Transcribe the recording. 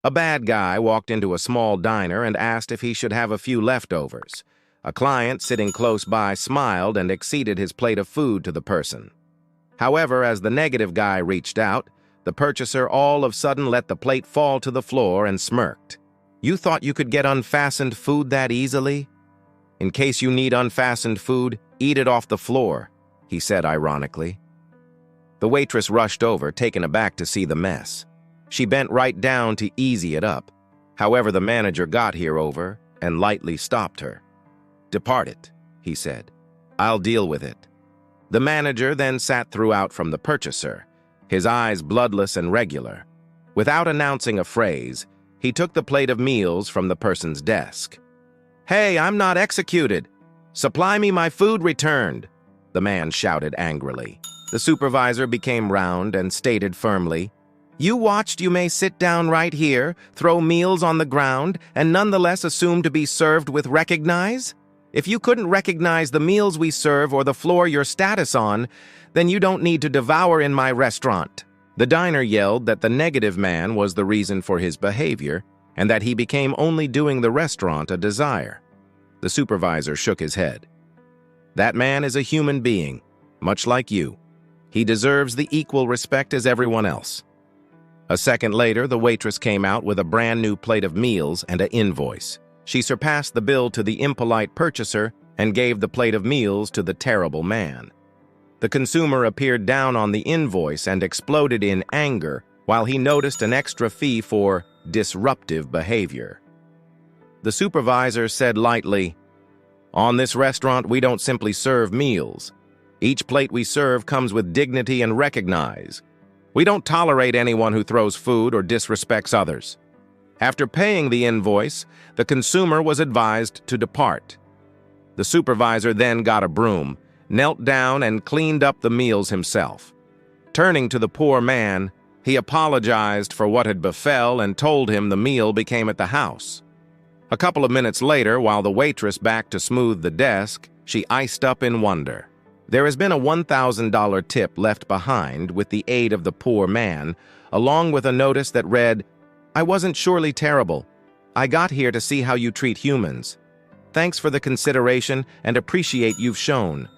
A bad guy walked into a small diner and asked if he should have a few leftovers. A client sitting close by smiled and exceeded his plate of food to the person. However, as the negative guy reached out, the purchaser all of a sudden let the plate fall to the floor and smirked. "You thought you could get unfastened food that easily? In case you need unfastened food, eat it off the floor," he said ironically. The waitress rushed over, taken aback to see the mess. She bent right down to easy it up. However, the manager got here over and lightly stopped her. "Depart it," he said. "I'll deal with it." The manager then sat throughout from the purchaser, his eyes bloodless and regular. Without announcing a phrase, he took the plate of meals from the person's desk. "Hey, I'm not executed. Supply me my food returned," the man shouted angrily. The supervisor became round and stated firmly, "You watched you may sit down right here, throw meals on the ground, and nonetheless assume to be served with recognize? If you couldn't recognize the meals we serve or the floor your status on, then you don't need to devour in my restaurant." The diner yelled that the negative man was the reason for his behavior and that he became only doing the restaurant a desire. The supervisor shook his head. "That man is a human being, much like you. He deserves the equal respect as everyone else." A second later, the waitress came out with a brand new plate of meals and an invoice. She surpassed the bill to the impolite purchaser and gave the plate of meals to the terrible man. The consumer appeared down on the invoice and exploded in anger while he noticed an extra fee for disruptive behavior. The supervisor said lightly, "On this restaurant, we don't simply serve meals. Each plate we serve comes with dignity and recognize. We don't tolerate anyone who throws food or disrespects others." After paying the invoice, the consumer was advised to depart. The supervisor then got a broom, knelt down and cleaned up the meals himself. Turning to the poor man, he apologized for what had befell and told him the meal became at the house. A couple of minutes later, while the waitress backed to smooth the desk, she iced up in wonder. There has been a $1,000 tip left behind with the aid of the poor man, along with a notice that read, "I wasn't surely terrible. I got here to see how you treat humans. Thanks for the consideration and appreciate you've shown.